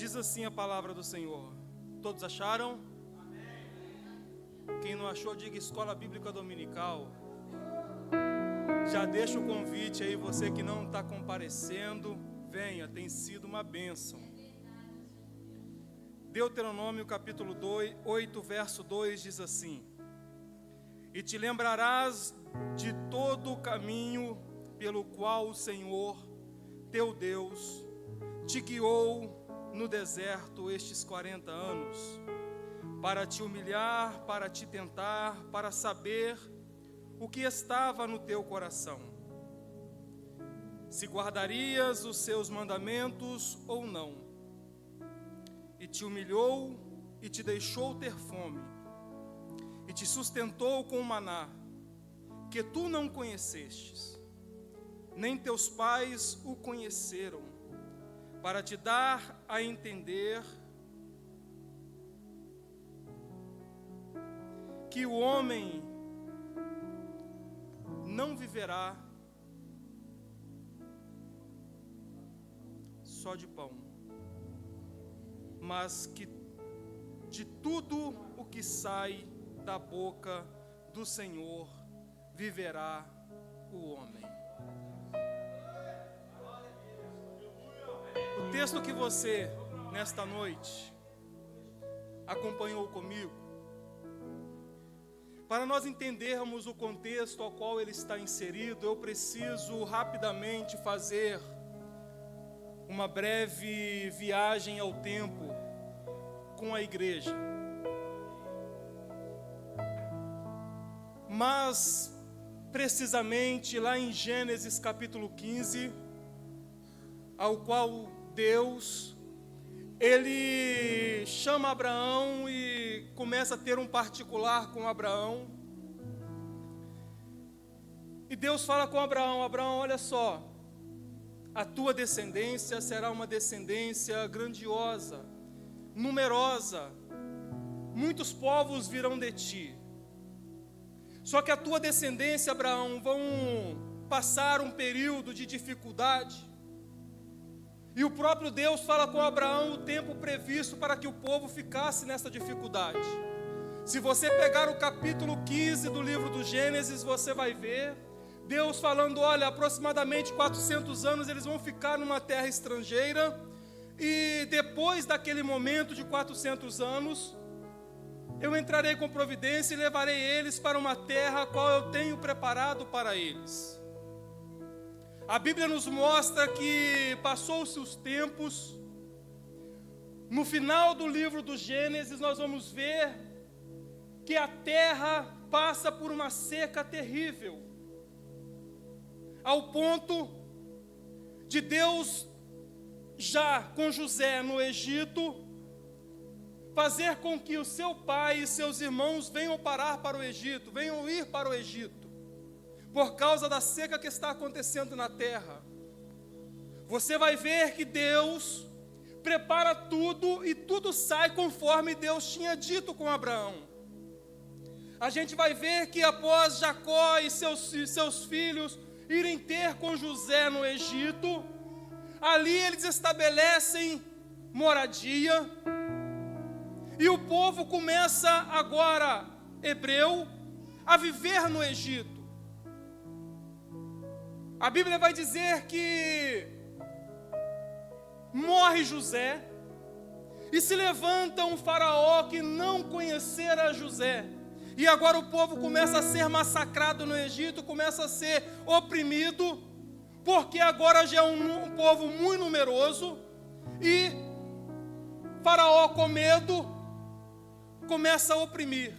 Diz assim a palavra do Senhor. Todos acharam? Quem não achou, diga Escola Bíblica Dominical. Já deixa o convite aí, você que não está comparecendo, venha, tem sido uma bênção. Deuteronômio capítulo 8, verso 2 diz assim: E te lembrarás de todo o caminho pelo qual o Senhor, teu Deus, te guiou no deserto estes 40 anos, para te humilhar, para te tentar, para saber o que estava no teu coração, se guardarias os seus mandamentos ou não. E te humilhou e te deixou ter fome, e te sustentou com o maná, que tu não conhecestes, nem teus pais o conheceram, para te dar a entender que o homem não viverá só de pão, mas que de tudo o que sai da boca do Senhor viverá o homem. O texto que você, nesta noite, acompanhou comigo, para nós entendermos o contexto ao qual ele está inserido, eu preciso rapidamente fazer uma breve viagem ao tempo com a igreja. Mas, precisamente lá em Gênesis capítulo 15, ao qual Deus, ele chama Abraão e começa a ter um particular com Abraão. E Deus fala com Abraão: Abraão, olha só, a tua descendência será uma descendência grandiosa, numerosa, muitos povos virão de ti. Só que a tua descendência, Abraão, vão passar um período de dificuldade. E o próprio Deus fala com Abraão o tempo previsto para que o povo ficasse nessa dificuldade. Se você pegar o capítulo 15 do livro do Gênesis, você vai ver Deus falando: olha, aproximadamente 400 anos eles vão ficar numa terra estrangeira, e depois daquele momento de 400 anos, eu entrarei com providência e levarei eles para uma terra a qual eu tenho preparado para eles. A Bíblia nos mostra que passou-se os tempos. No final do livro do Gênesis, nós vamos ver que a terra passa por uma seca terrível, ao ponto de Deus, já com José no Egito, fazer com que o seu pai e seus irmãos venham parar para o Egito, venham ir para o Egito, por causa da seca que está acontecendo na terra. Você vai ver que Deus prepara tudo e tudo sai conforme Deus tinha dito com Abraão. A gente vai ver que após Jacó e seus filhos irem ter com José no Egito, ali eles estabelecem moradia, e o povo começa agora, hebreu, a viver no Egito. A Bíblia vai dizer que morre José, e se levanta um faraó que não conhecera José, e agora o povo começa a ser massacrado no Egito, começa a ser oprimido, porque agora já é um povo muito numeroso, e faraó, com medo, começa a oprimir.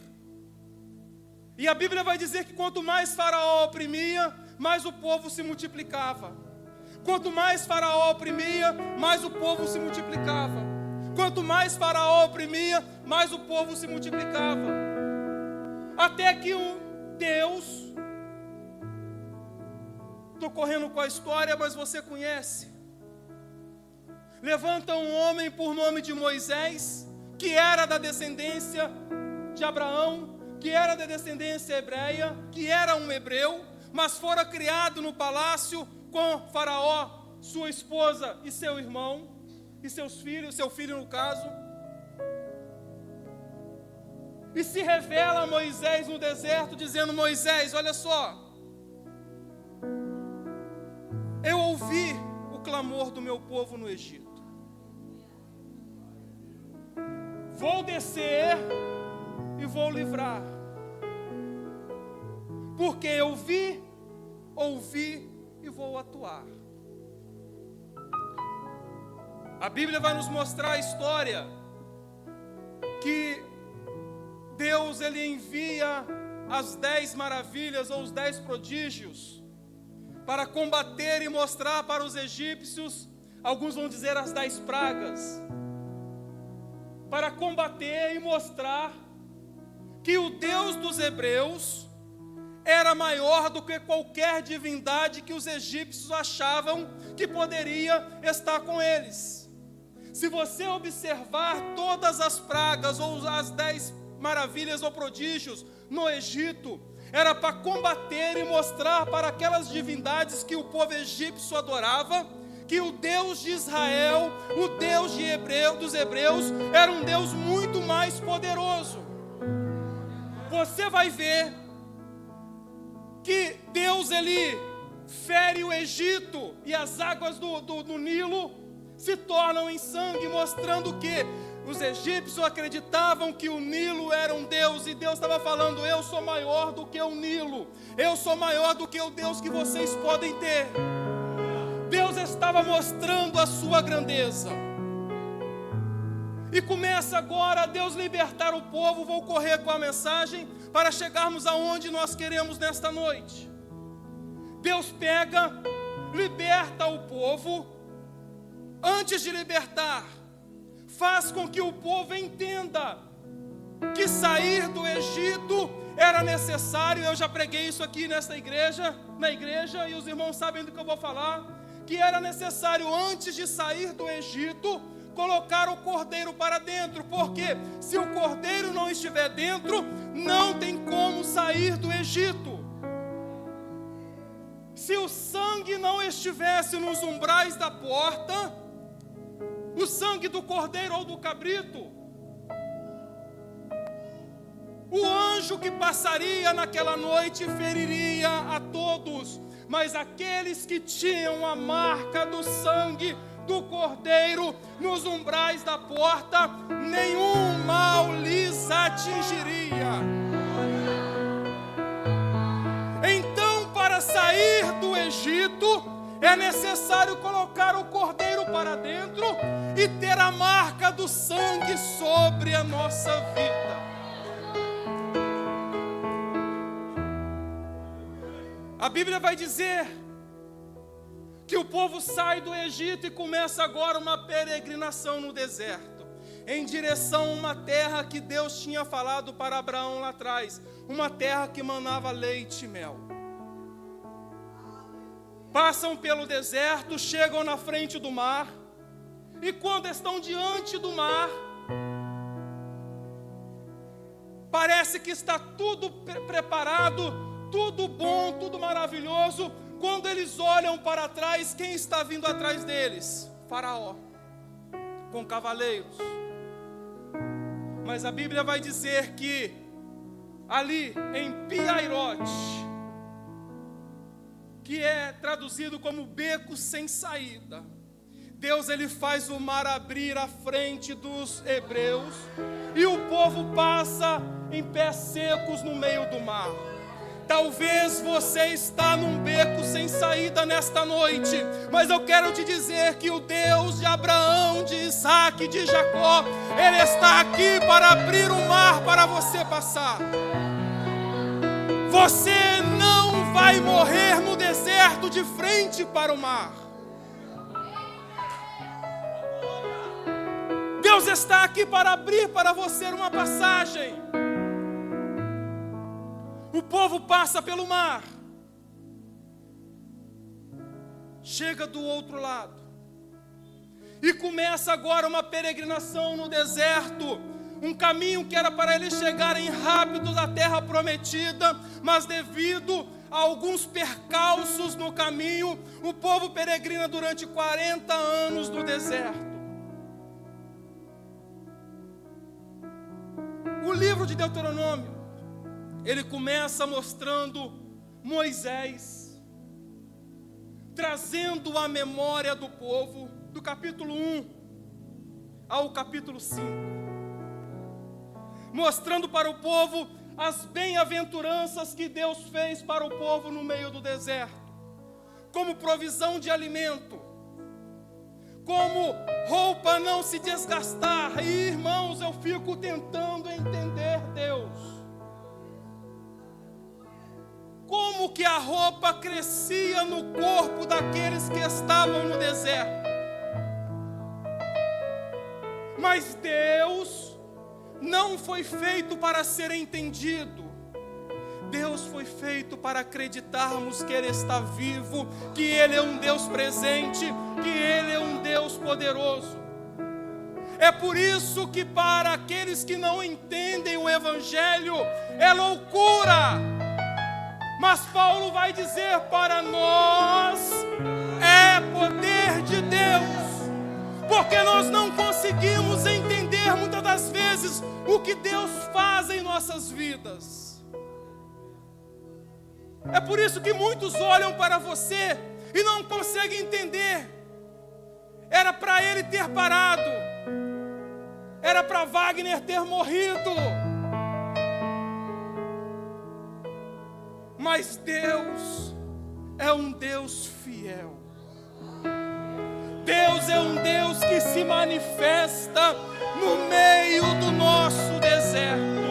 E a Bíblia vai dizer que quanto mais faraó oprimia, mais o povo se multiplicava. Quanto mais faraó oprimia, mais o povo se multiplicava. Quanto mais faraó oprimia, mais o povo se multiplicava. Até que Deus, estou correndo com a história, mas você conhece, levanta um homem por nome de Moisés, que era da descendência de Abraão, que era da descendência hebreia, que era um hebreu, mas fora criado no palácio com Faraó, sua esposa e seu irmão. e seus filhos, seu filho no caso, e se revela a Moisés no deserto, dizendo: Moisés, olha só, eu ouvi o clamor do meu povo no Egito. Vou descer e vou livrar, porque eu vi, ouvi e vou atuar. A Bíblia vai nos mostrar a história que Deus, ele envia as 10 maravilhas ou os 10 prodígios para combater e mostrar para os egípcios, alguns vão dizer as 10 pragas, para combater e mostrar que o Deus dos hebreus era maior do que qualquer divindade que os egípcios achavam que poderia estar com eles. Se você observar todas as pragas ou as 10 maravilhas ou prodígios no Egito, era para combater e mostrar para aquelas divindades que o povo egípcio adorava, que o Deus de Israel, o Deus dos hebreus, era um Deus muito mais poderoso. Você vai ver que Deus, ele fere o Egito e as águas do Nilo se tornam em sangue, mostrando que os egípcios acreditavam que o Nilo era um Deus, e Deus estava falando: eu sou maior do que o Nilo, eu sou maior do que o Deus que vocês podem ter. Deus estava mostrando a sua grandeza. E começa agora a Deus libertar o povo. Vou correr com a mensagem para chegarmos aonde nós queremos nesta noite. Deus pega, liberta o povo. Antes de libertar, faz com que o povo entenda que sair do Egito era necessário. Eu já preguei isso aqui na igreja, e os irmãos sabem do que eu vou falar. Que era necessário, antes de sair do Egito, colocar o cordeiro para dentro, porque se o cordeiro não estiver dentro, não tem como sair do Egito. Se o sangue não estivesse nos umbrais da porta, o sangue do cordeiro ou do cabrito, o anjo que passaria naquela noite feriria a todos, mas aqueles que tinham a marca do sangue do cordeiro nos umbrais da porta, nenhum mal lhes atingiria. Então, para sair do Egito, é necessário colocar o cordeiro para dentro e ter a marca do sangue sobre a nossa vida. A Bíblia vai dizer que o povo sai do Egito e começa agora uma peregrinação no deserto, em direção a uma terra que Deus tinha falado para Abraão lá atrás, uma terra que manava leite e mel. Passam pelo deserto, chegam na frente do mar, e quando estão diante do mar, parece que está tudo preparado, tudo bom, tudo maravilhoso. Quando eles olham para trás, quem está vindo atrás deles? Faraó, com cavaleiros. Mas a Bíblia vai dizer que ali em Pi-Hahirote, que é traduzido como beco sem saída, Deus, ele faz o mar abrir à frente dos hebreus, e o povo passa em pés secos no meio do mar. Talvez você está num beco sem saída nesta noite, mas eu quero te dizer que o Deus de Abraão, de Isaac, de Jacó, Ele está aqui para abrir o mar para você passar. Você não vai morrer no deserto de frente para o mar. Deus está aqui para abrir para você uma passagem. O povo passa pelo mar, chega do outro lado, e começa agora uma peregrinação no deserto, um caminho que era para eles chegarem rápido da terra prometida, mas devido a alguns percalços no caminho, o povo peregrina durante 40 anos no deserto. livro de Deuteronômio, ele começa mostrando Moisés, trazendo a memória do povo, do capítulo 1 ao capítulo 5, mostrando para o povo as bem-aventuranças que Deus fez para o povo no meio do deserto, como provisão de alimento, como roupa não se desgastar. E irmãos, eu fico tentando entender Deus. Como que a roupa crescia no corpo daqueles que estavam no deserto? Mas Deus não foi feito para ser entendido. Deus foi feito para acreditarmos que Ele está vivo, que Ele é um Deus presente, que Ele é um Deus poderoso. É por isso que para aqueles que não entendem o Evangelho é loucura. Mas Paulo vai dizer para nós, é poder de Deus, porque nós não conseguimos entender muitas das vezes o que Deus faz em nossas vidas. É por isso que muitos olham para você e não conseguem entender. Era para ele ter parado, era para Wagner ter morrido, mas Deus é um Deus fiel. Deus é um Deus que se manifesta no meio do nosso deserto.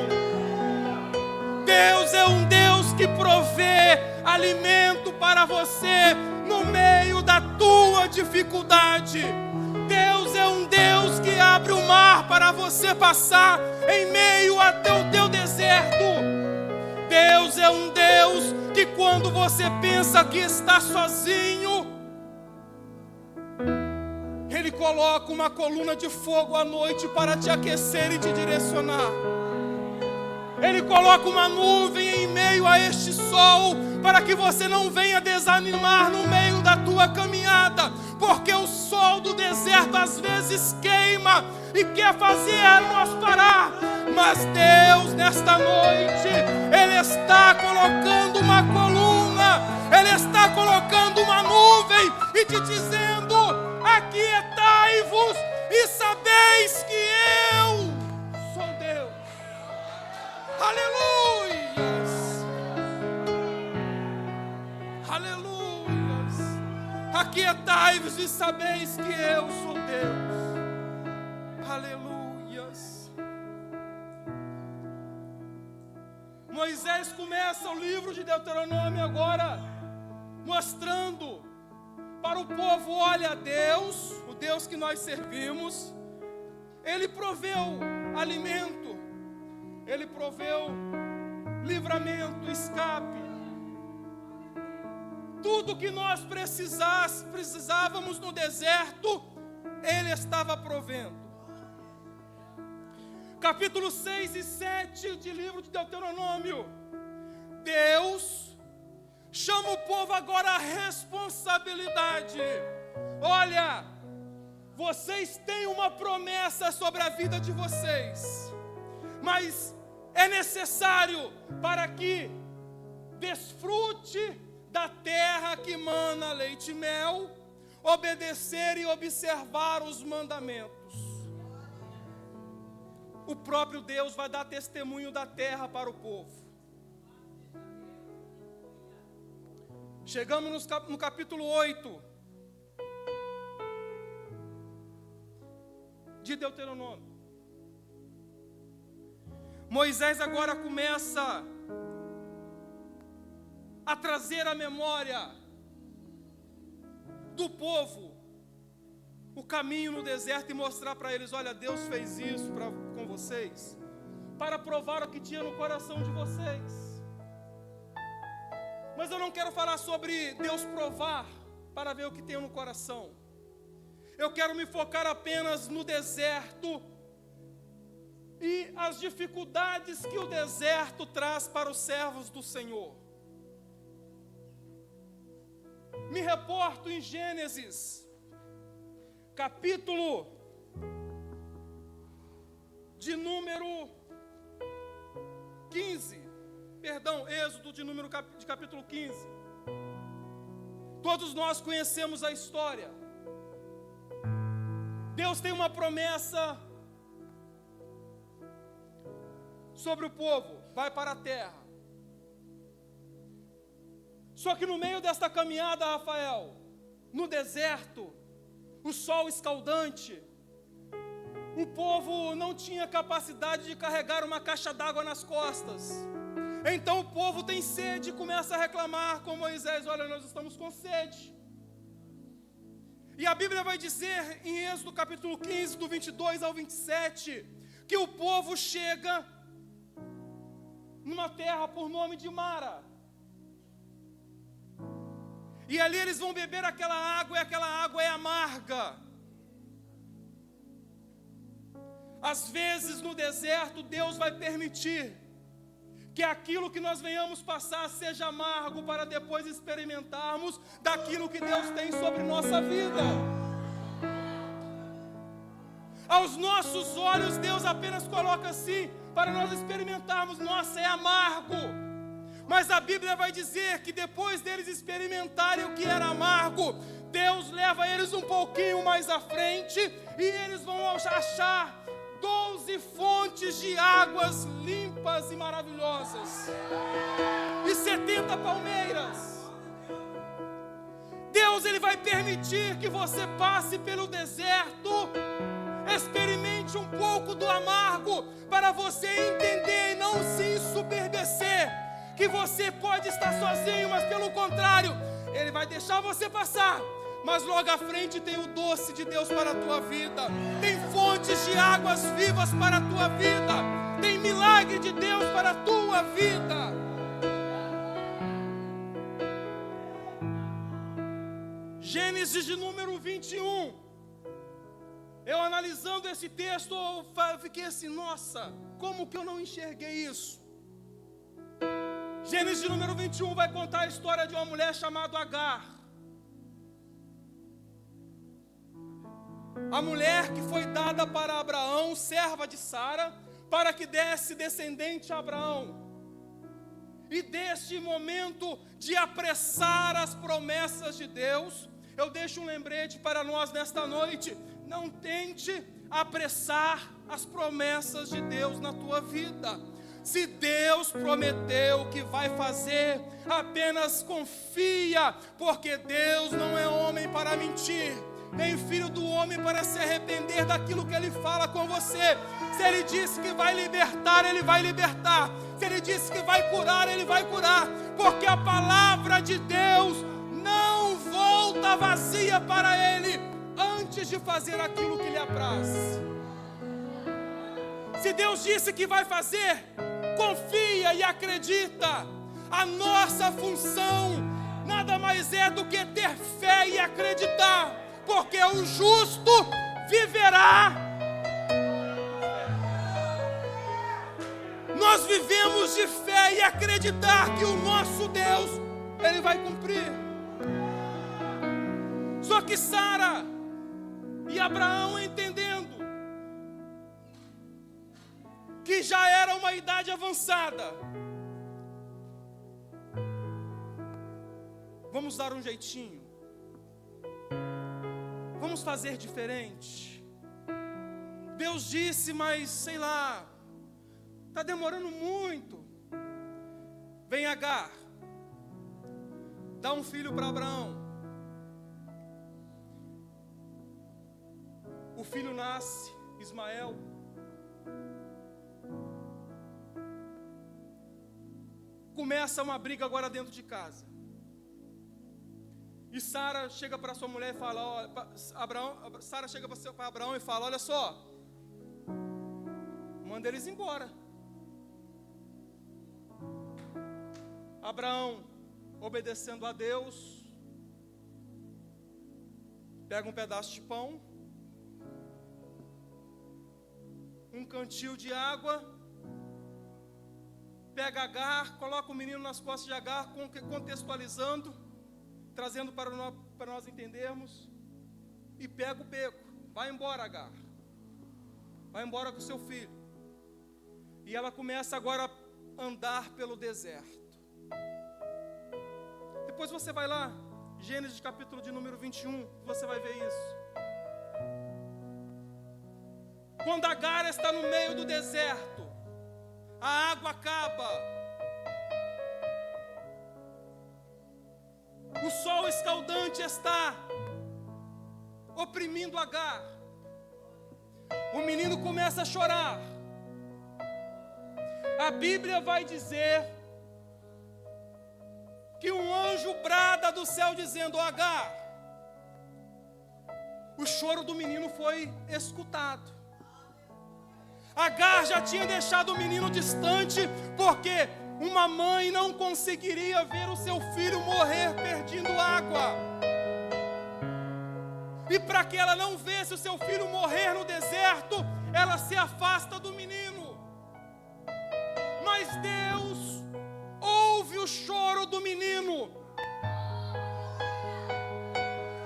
Deus é um Deus que provê alimento para você no meio da tua dificuldade. Deus é um Deus que abre o mar para você passar em meio ao teu deserto. Deus é um Deus que quando você pensa que está sozinho, Ele coloca uma coluna de fogo à noite para te aquecer e te direcionar. Ele coloca uma nuvem em meio a este sol, para que você não venha desanimar no meio da tua caminhada, porque o sol do deserto às vezes queima e quer fazer nós parar. Mas Deus, nesta noite, Ele está colocando uma coluna, Ele está colocando uma nuvem e te dizendo: aquietai-vos e sabeis que eu sou Deus. Aleluias! Aleluias! Aquietai-vos e sabeis que eu sou Deus. Aleluias! Moisés começa o livro de Deuteronômio agora mostrando para o povo: olha, Deus, o Deus que nós servimos, Ele proveu alimento, Ele proveu livramento, escape. Tudo que nós precisávamos no deserto, Ele estava provendo. Capítulo 6 e 7 de livro de Deuteronômio. Deus chama o povo agora à responsabilidade. Olha, vocês têm uma promessa sobre a vida de vocês, mas é necessário, para que desfrute da terra que mana leite e mel, obedecer e observar os mandamentos. O próprio Deus vai dar testemunho da terra para o povo. Chegamos no capítulo 8 de Deuteronômio. Moisés agora começa a trazer à memória do povo o caminho no deserto e mostrar para eles: olha, Deus fez isso com vocês para provar o que tinha no coração de vocês. Mas eu não quero falar sobre Deus provar para ver o que tem no coração. Eu quero me focar apenas no deserto e as dificuldades que o deserto traz para os servos do Senhor. Me reporto em Gênesis, capítulo de número de capítulo 15. Todos nós conhecemos a história. Deus tem uma promessa sobre o povo, vai para a terra. Só que no meio desta caminhada, Rafael, no deserto, o sol escaldante, o povo não tinha capacidade de carregar uma caixa d'água nas costas. Então o povo tem sede e começa a reclamar com Moisés: olha, nós estamos com sede. E a Bíblia vai dizer em Êxodo capítulo 15, do 22 ao 27, que o povo chega numa terra por nome de Mara. E ali eles vão beber aquela água, e aquela água é amarga. Às vezes no deserto Deus vai permitir que aquilo que nós venhamos passar seja amargo, para depois experimentarmos daquilo que Deus tem sobre nossa vida. Aos nossos olhos Deus apenas coloca assim, para nós experimentarmos: nossa, é amargo. Mas a Bíblia vai dizer que depois deles experimentarem o que era amargo, Deus leva eles um pouquinho mais à frente, e eles vão achar 12 fontes de águas limpas e maravilhosas, e 70 palmeiras. Deus, Ele vai permitir que você passe pelo deserto, experimente um pouco do amargo, para você entender e não se ensoberbecer, que você pode estar sozinho, mas pelo contrário, Ele vai deixar você passar. Mas logo à frente tem o doce de Deus para a tua vida, tem fontes de águas vivas para a tua vida, tem milagre de Deus para a tua vida. Gênesis de número 21. Eu analisando esse texto, eu fiquei assim: nossa, como que eu não enxerguei isso? Gênesis de número 21 vai contar a história de uma mulher chamada Agar. A mulher que foi dada para Abraão, serva de Sara, para que desse descendente a Abraão. E deste momento de apressar as promessas de Deus, eu deixo um lembrete para nós nesta noite: não tente apressar as promessas de Deus na tua vida. Se Deus prometeu que vai fazer, apenas confia, porque Deus não é homem para mentir, nem filho do homem para se arrepender daquilo que Ele fala com você. Se Ele disse que vai libertar, Ele vai libertar. Se Ele disse que vai curar, Ele vai curar, porque a palavra de Deus não volta vazia para Ele, antes de fazer aquilo que lhe apraz. Se Deus disse que vai fazer, confia e acredita. A nossa função nada mais é do que ter fé e acreditar, porque o justo viverá. Nós vivemos de fé e acreditar que o nosso Deus, Ele vai cumprir. Só que Sara e Abraão, entendendo que já era uma idade avançada, vamos dar um jeitinho, vamos fazer diferente. Deus disse, mas sei lá, está demorando muito. Vem Agar, dá um filho para Abraão. O filho nasce, Ismael. Começa uma briga agora dentro de casa. E Sara chega para sua mulher e fala: ó, Sara chega para Abraão e fala: olha só, manda eles embora. Abraão, obedecendo a Deus, pega um pedaço de pão, um cantil de água, pega Agar, coloca o menino nas costas de Agar, contextualizando, trazendo para nós entendermos, e pega o beco. Vai embora, Agar, vai embora com seu filho. E ela começa agora a andar pelo deserto. Depois você vai lá, Gênesis capítulo de número 21, você vai ver isso. Quando Agar está no meio do deserto, a água acaba, o sol escaldante está oprimindo Agar. O menino começa a chorar. A Bíblia vai dizer que um anjo brada do céu dizendo: Agar. O choro do menino foi escutado. Agar já tinha deixado o menino distante, porque uma mãe não conseguiria ver o seu filho morrer perdendo água. E para que ela não visse o seu filho morrer no deserto, ela se afasta do menino. Mas Deus ouve o choro do menino.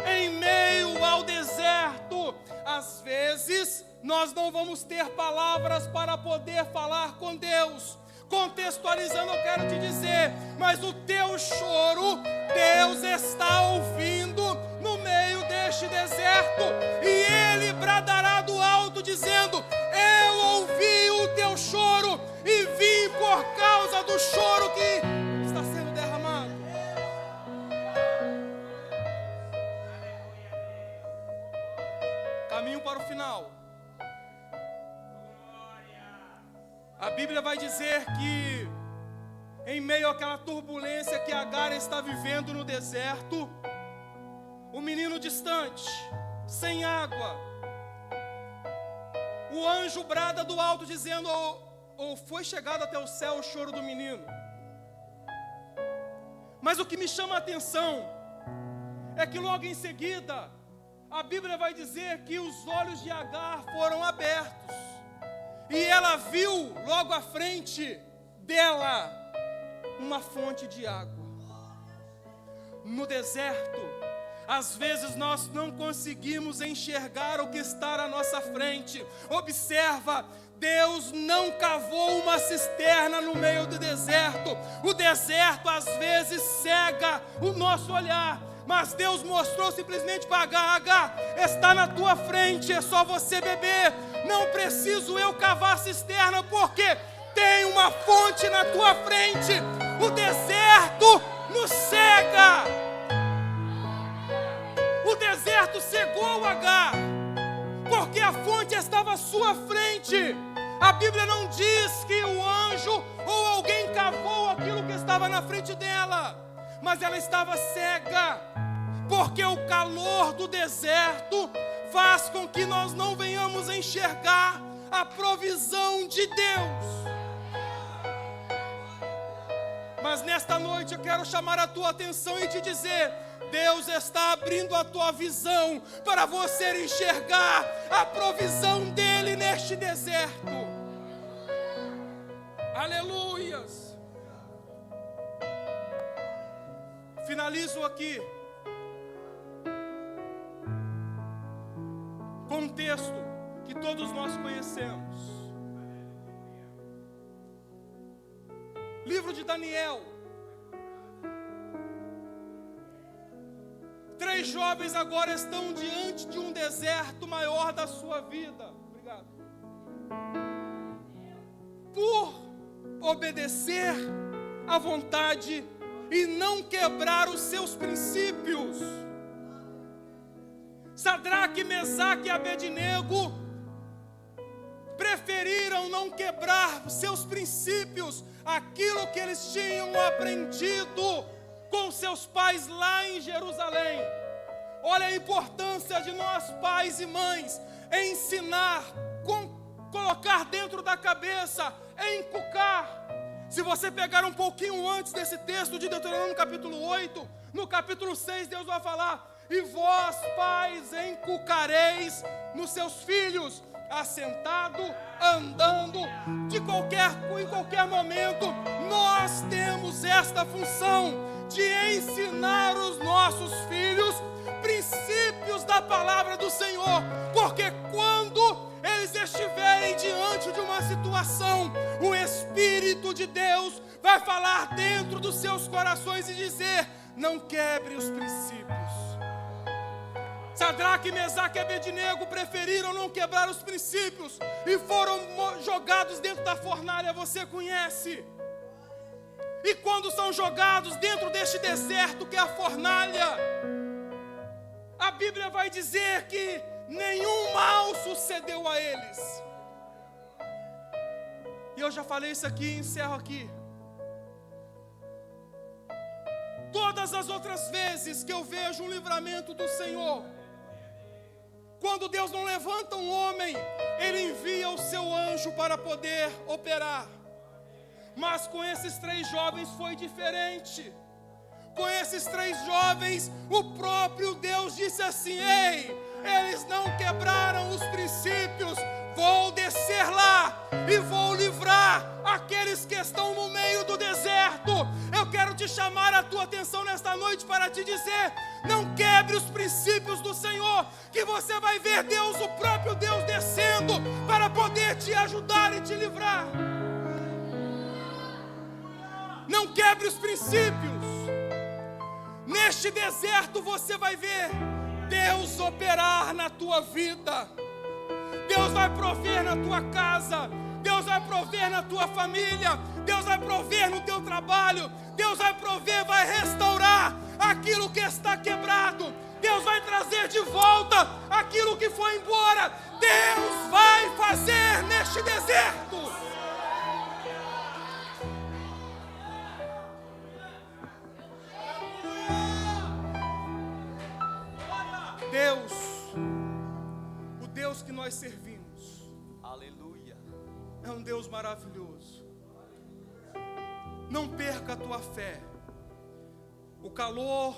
Em meio ao deserto, às vezes nós não vamos ter palavras para poder falar com Deus. Contextualizando, eu quero te dizer, mas o teu choro, Deus está ouvindo no meio deste deserto, e Ele bradará do alto dizendo: eu ouvi o teu choro e vim por causa do choro que está sendo derramado. Caminho para o final. A Bíblia vai dizer que, em meio àquela turbulência que Agar está vivendo no deserto, o menino distante, sem água, o anjo brada do alto dizendo: ou foi chegado até o céu o choro do menino. Mas o que me chama a atenção é que logo em seguida a Bíblia vai dizer que os olhos de Agar foram abertos. E ela viu logo à frente dela uma fonte de água. No deserto, às vezes nós não conseguimos enxergar o que está à nossa frente. Observa, Deus não cavou uma cisterna no meio do deserto. O deserto às vezes cega o nosso olhar. Mas Deus mostrou simplesmente para Agar: Agar, está na tua frente, é só você beber. Não preciso eu cavar cisterna, porque tem uma fonte na tua frente. O deserto nos cega. O deserto cegou Agar, porque a fonte estava à sua frente. A Bíblia não diz que o anjo ou alguém cavou aquilo que estava na frente dela, mas ela estava cega, porque o calor do deserto faz com que nós não venhamos enxergar a provisão de Deus. Mas nesta noite eu quero chamar a tua atenção e te dizer: Deus está abrindo a tua visão para você enxergar a provisão dEle neste deserto. Aleluias! Finalizo aqui com um texto que todos nós conhecemos. Livro de Daniel. 3 jovens agora estão diante de um deserto maior da sua vida. Obrigado. Por obedecer à vontade e não quebrar os seus princípios. Sadraque, Mesaque e Abednego preferiram não quebrar os seus princípios, aquilo que eles tinham aprendido com seus pais lá em Jerusalém. Olha a importância de nós, pais e mães, ensinar, colocar dentro da cabeça, encucar. Se você pegar um pouquinho antes desse texto de Deuteronômio capítulo 8, no capítulo 6 Deus vai falar: e vós, pais, encucareis nos seus filhos, assentado, andando, em qualquer momento. Nós temos esta função de ensinar os nossos filhos princípios da palavra do Senhor, porque quando eles estiverem diante de uma situação, o Espírito de Deus vai falar dentro dos seus corações e dizer: não quebre os princípios. Sadraque, Mesaque e Abednego preferiram não quebrar os princípios e foram jogados dentro da fornalha, você conhece. E quando são jogados dentro deste deserto que é a fornalha, a Bíblia vai dizer que nenhum mal sucedeu a eles. E eu já falei isso aqui e encerro aqui. Todas as outras vezes que eu vejo um livramento do Senhor, quando Deus não levanta um homem, Ele envia o seu anjo para poder operar. Mas com esses 3 jovens foi diferente. Com esses 3 jovens, o próprio Deus disse assim: ei, eles não quebraram os princípios, vou descer lá e vou livrar aqueles que estão no meio do deserto. Eu quero te chamar a tua atenção nesta noite para te dizer: não quebre os princípios do Senhor, que você vai ver Deus, o próprio Deus, descendo para poder te ajudar e te livrar. Não quebre os princípios. Neste deserto você vai ver Deus operar na tua vida. Deus vai prover na tua casa. Deus vai prover na tua família. Deus vai prover no teu trabalho. Deus vai prover, vai restaurar aquilo que está quebrado. Deus vai trazer de volta aquilo que foi embora. Deus vai fazer neste deserto. Deus, o Deus que nós servimos, aleluia, é um Deus maravilhoso. Não perca a tua fé. O calor,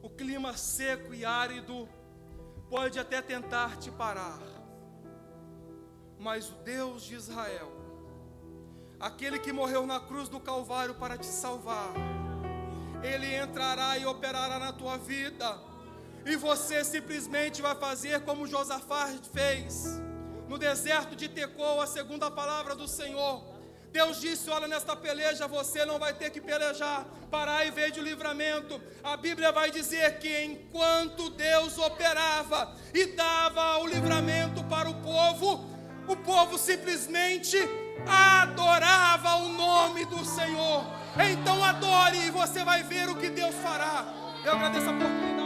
o clima seco e árido pode até tentar te parar, mas o Deus de Israel, aquele que morreu na cruz do Calvário para te salvar, Ele entrará e operará na tua vida. E você simplesmente vai fazer como Josafá fez no deserto de Tecoa, segundo a palavra do Senhor. Deus disse: olha, nesta peleja você não vai ter que pelejar, parar e ver de livramento. A Bíblia vai dizer que enquanto Deus operava e dava o livramento para o povo simplesmente adorava o nome do Senhor. Então adore e você vai ver o que Deus fará. Eu agradeço a oportunidade.